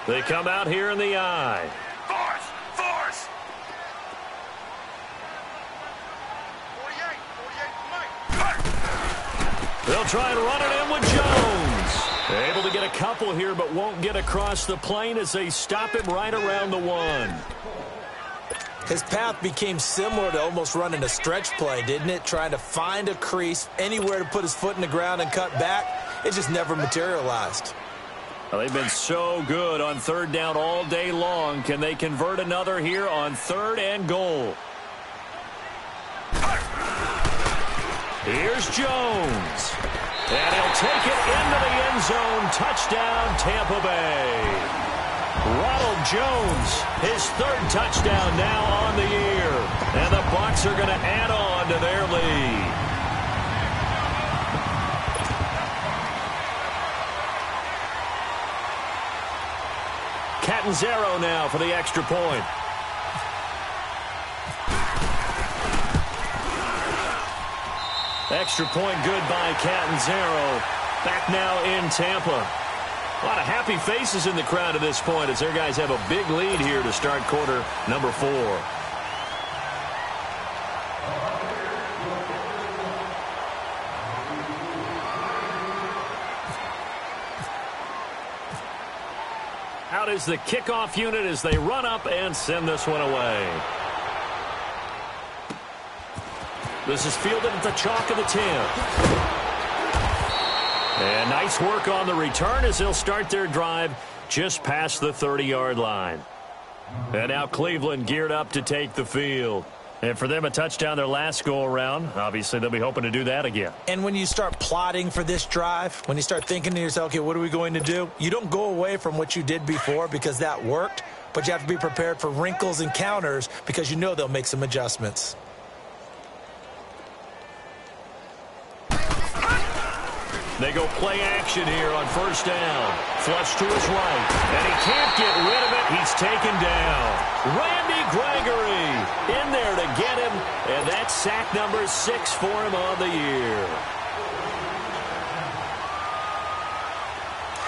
They come out here in the I. Force! 48, Mike. They'll try and run it in with Jones. Able to get a couple here, but won't get across the plane as they stop him right around the 1. His path became similar to almost running a stretch play, didn't it? Trying to find a crease, anywhere to put his foot in the ground and cut back. It just never materialized. Well, they've been so good on third down all day long. Can they convert another here on third and goal? Here's Jones. And he'll take it into the end zone. Touchdown, Tampa Bay. Ronald Jones, his 3rd touchdown now on the year. And the Bucs are going to add on to their lead. Catanzaro now for the extra point. Extra point good by Catanzaro. Back now in Tampa. A lot of happy faces in the crowd at this point as their guys have a big lead here to start quarter number 4. Out is the kickoff unit as they run up and send this one away. This is fielded at the chalk of the 10. And nice work on the return as they'll start their drive just past the 30-yard line. And now Cleveland geared up to take the field. And for them, a touchdown their last go-around. Obviously, they'll be hoping to do that again. And when you start plotting for this drive, when you start thinking to yourself, okay, what are we going to do? You don't go away from what you did before because that worked, but you have to be prepared for wrinkles and counters because you know they'll make some adjustments. They go play action here on first down. Flush to his right. And he can't get rid of it. He's taken down. Randy Gregory in there to get him. And that's sack number 6 for him on the year.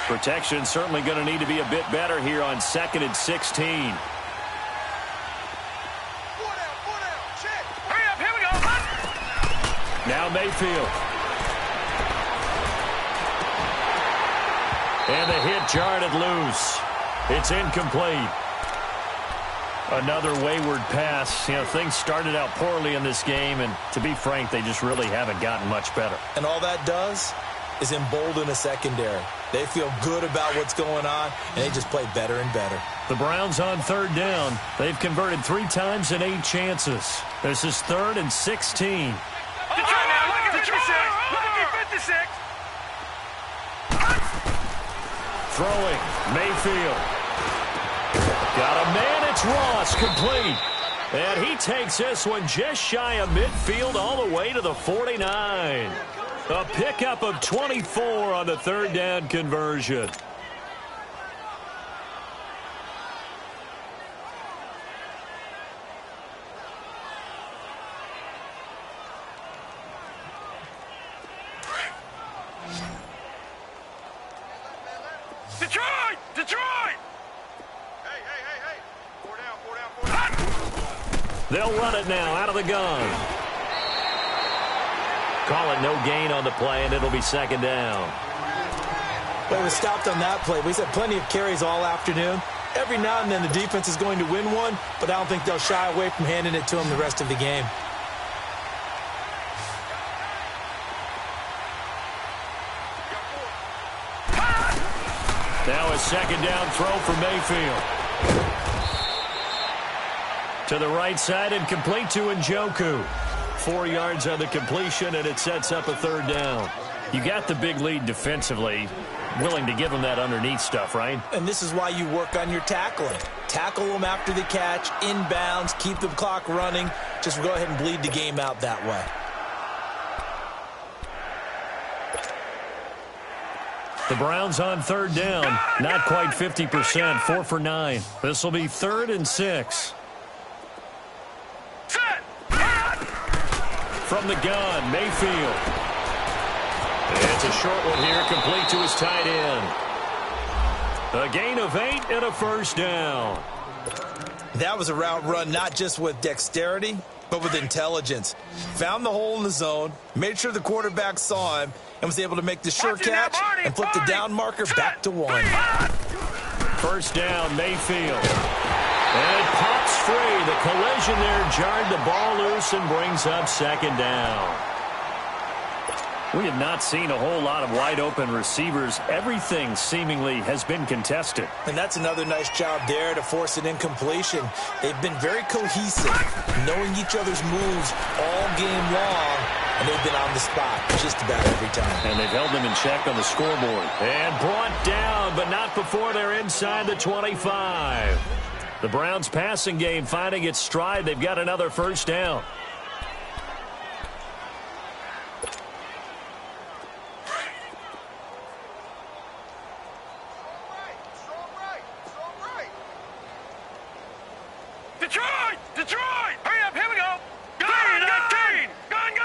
Protection certainly going to need to be a bit better here on 2nd and 16. Check. Hurry up, here we go. Now Mayfield. And the hit jarred it loose. It's incomplete. Another wayward pass. You know, things started out poorly in this game, and to be frank, they just really haven't gotten much better. And all that does is embolden a secondary. They feel good about what's going on, and they just play better and better. The Browns on third down. They've converted 3 times in 8 chances. This is 3rd and 16. Detroit now, look at 56. Look at 56. Throwing, Mayfield. Got a man, it's Ross, complete. And he takes this one just shy of midfield all the way to the 49. A pickup of 24 on the 3rd down conversion. Detroit! Detroit! Hey, hey, hey, hey. Four down, four down, four down. They'll run it now out of the gun. Call it no gain on the play, and it'll be second down. Well, we stopped on that play. We've had plenty of carries all afternoon. Every now and then the defense is going to win one, but I don't think they'll shy away from handing it to them the rest of the game. Now a second down throw for Mayfield. To the right side and complete to Njoku. 4 yards on the completion, and it sets up a third down. You got the big lead defensively. Willing to give them that underneath stuff, right? And this is why you work on your tackling. Tackle them after the catch, inbounds, keep the clock running. Just go ahead and bleed the game out that way. The Browns on third down. Not quite 50%, 4 for 9. This will be 3rd and 6. From the gun, Mayfield. It's a short one here, complete to his tight end. A gain of 8 and a first down. That was a route run not just with dexterity, but with intelligence. Found the hole in the zone, made sure the quarterback saw him, and was able to make the sure catch and flip the down marker back to 1. First down, Mayfield. And it pops free. The collision there jarred the ball loose and brings up second down. We have not seen a whole lot of wide-open receivers. Everything seemingly has been contested. And that's another nice job there to force an incompletion. They've been very cohesive, knowing each other's moves all game long, and they've been on the spot just about every time. And they've held them in check on the scoreboard. And brought down, but not before they're inside the 25. The Browns' passing game finding its stride. They've got another first down. Detroit! Detroit! Hurry up, here we go! Go, 319! Go, go!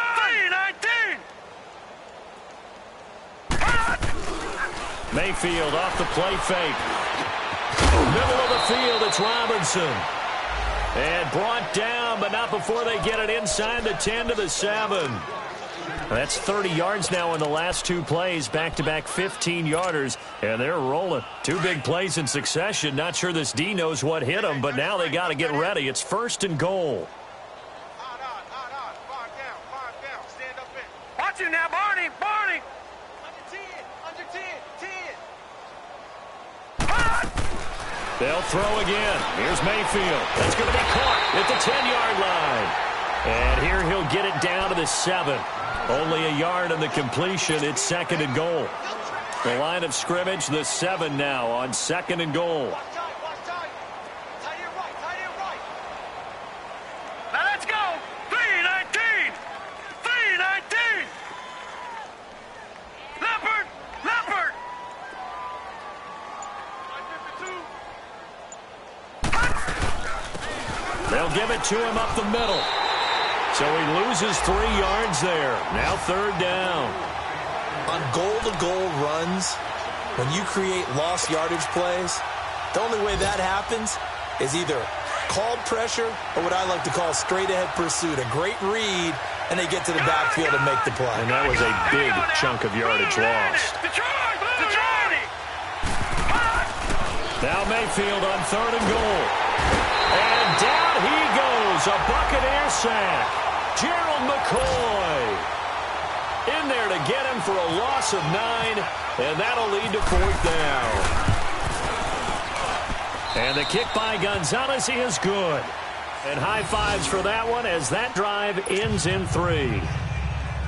319! Mayfield off the play fake. Middle of the field, it's Robinson. And brought down, but not before they get it inside the 10 to the 7. That's 30 yards now in the last 2 plays, back-to-back 15-yarders, and they're rolling. 2 big plays in succession. Not sure this D knows what hit them, but now they got to get ready. It's 1st and goal. Five down, stand up in. Watch you now, Barney! Barney! Under 10, 10. They'll throw again. Here's Mayfield. That's going to be caught at the 10-yard line. And here he'll get it down to the 7. Only a yard on the completion. It's 2nd and goal. The line of scrimmage, the 7 now on 2nd and goal. Watch time. Tight end right. Now let's go! 319! 319! Leopard! Leopard! 52. They'll give it to him up the middle. So he loses 3 yards there. Now 3rd down. On goal-to-goal runs, when you create lost yardage plays, the only way that happens is either called pressure or what I like to call straight-ahead pursuit. A great read, and they get to the backfield and make the play. And that was a big chunk of yardage lost. Detroit! Detroit! Now Mayfield on 3rd and goal. And down he goes. A Buccaneer sack. Gerald McCoy in there to get him for a loss of 9, and that'll lead to 4th down. And the kick by Gonzalez is good. And high fives for that one as that drive ends in 3.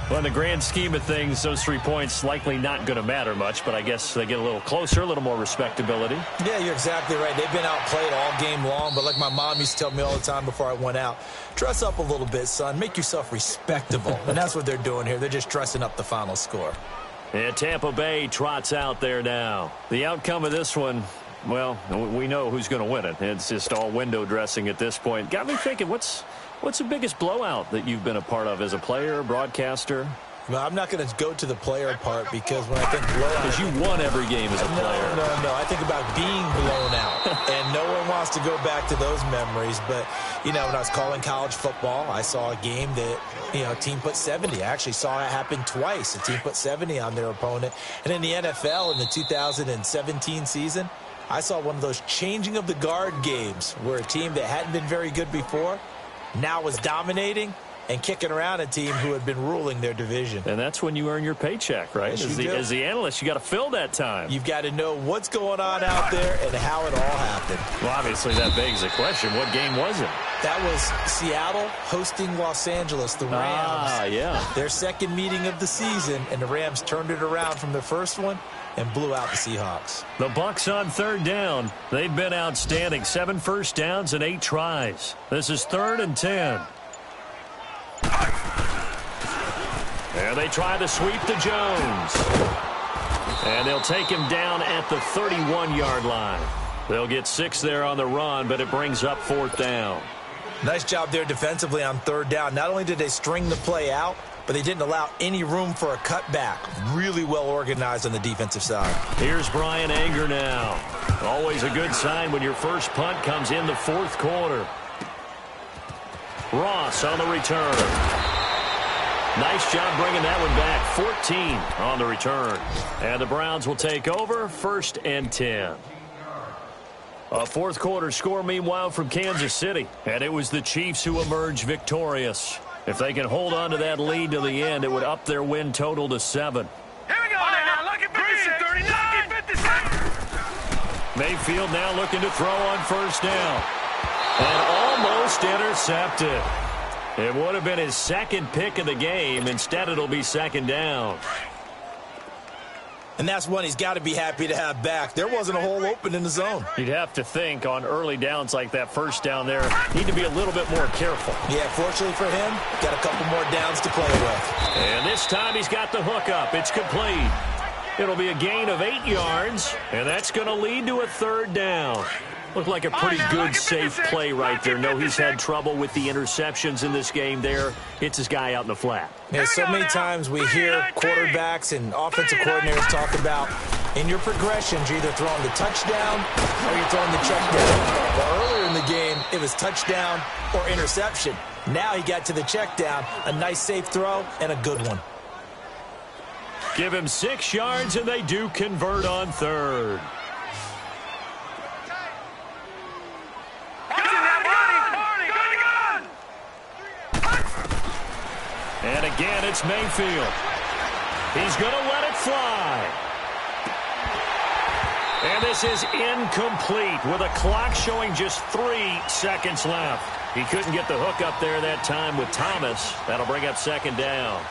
Well, in the grand scheme of things, those 3 points likely not going to matter much, but I guess they get a little closer, a little more respectability. Yeah, you're exactly right. They've been outplayed all game long, but like my mom used to tell me all the time before I went out, dress up a little bit, son. Make yourself respectable. And that's what they're doing here. They're just dressing up the final score. And Tampa Bay trots out there now. The outcome of this one, well, we know who's going to win it. It's just all window dressing at this point. Got me thinking, what's the biggest blowout that you've been a part of as a player, broadcaster? Well, I'm not going to go to the player part because when I think blowout... Because you won every game as a player. No. I think about being blown out. And no one wants to go back to those memories. But, when I was calling college football, I saw a game that, a team put 70. I actually saw it happen twice. A team put 70 on their opponent. And in the NFL, in the 2017 season, I saw one of those changing of the guard games where a team that hadn't been very good before now was dominating and kicking around a team who had been ruling their division. And that's when you earn your paycheck, right? Yes, As the analyst, you got to fill that time. You've got to know what's going on out there and how it all happened. Well, obviously, that begs the question, what game was it? That was Seattle hosting Los Angeles, the Rams. Ah, yeah. Their second meeting of the season, and the Rams turned it around from the first one and blew out the Seahawks. The Bucs on third down. They've been outstanding. 7 first downs and 8 tries. This is 3rd and 10. And they try to sweep to Jones. And they'll take him down at the 31-yard line. They'll get 6 there on the run, but it brings up 4th down. Nice job there defensively on 3rd down. Not only did they string the play out, but they didn't allow any room for a cutback. Really well organized on the defensive side. Here's Brian Anger now. Always a good sign when your first punt comes in the 4th quarter. Ross on the return. Nice job bringing that one back. 14 on the return. And the Browns will take over, 1st and 10. A 4th quarter score, meanwhile, from Kansas City. And it was the Chiefs who emerged victorious. If they can hold on to that lead to the end, it would up their win total to 7. Here we go now. Lucky 56. Lucky 56. Mayfield now looking to throw on 1st down. And almost intercepted. It would have been his 2nd pick of the game. Instead, it'll be 2nd down. And that's one he's got to be happy to have back. There wasn't a hole open in the zone. You'd have to think on early downs like that 1st down there, need to be a little bit more careful. Yeah, fortunately for him, got a couple more downs to play with. And this time he's got the hook up. It's complete. It'll be a gain of 8 yards, and that's going to lead to a 3rd down. Looked like a pretty good, safe play right there. No, he's had trouble with the interceptions in this game there. Hits his guy out in the flat. Yeah, so many times we hear quarterbacks and offensive coordinators talk about in your progressions, you're either throwing the touchdown or you're throwing the check down. Well, earlier in the game, it was touchdown or interception. Now he got to the check down, a nice safe throw, and a good one. Give him 6 yards, and they do convert on 3rd. And again, it's Mayfield. He's going to let it fly. And this is incomplete with a clock showing just 3 seconds left. He couldn't get the hook up there that time with Thomas. That'll bring up 2nd down.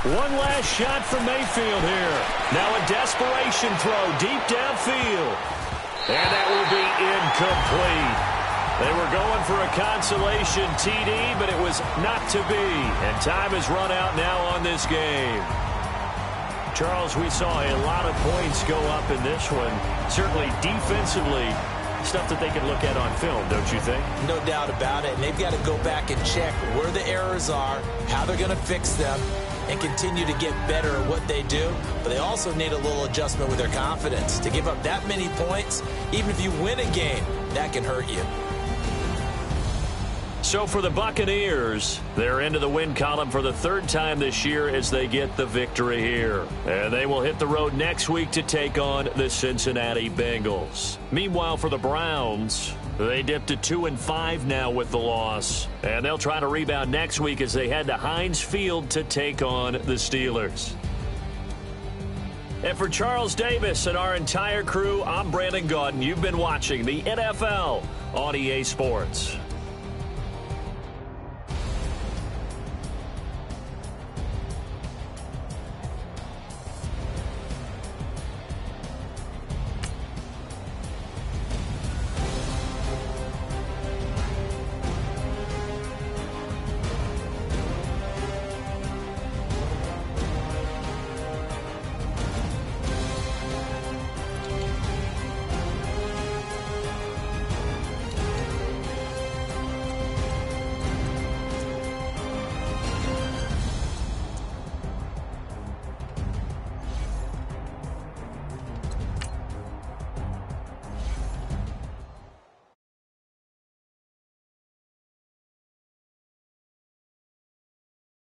One last shot from Mayfield here. Now a desperation throw deep downfield. And that will be incomplete. They were going for a consolation TD, but it was not to be. And time has run out now on this game. Charles, we saw a lot of points go up in this one. Certainly defensively, stuff that they can look at on film, don't you think? No doubt about it. And they've got to go back and check where the errors are, how they're going to fix them, and continue to get better at what they do. But they also need a little adjustment with their confidence. To give up that many points, even if you win a game, that can hurt you. So for the Buccaneers, they're into the win column for the 3rd time this year as they get the victory here. And they will hit the road next week to take on the Cincinnati Bengals. Meanwhile, for the Browns, they dipped to 2-5 now with the loss. And they'll try to rebound next week as they head to Heinz Field to take on the Steelers. And for Charles Davis and our entire crew, I'm Brandon Gaudin. You've been watching the NFL on EA Sports.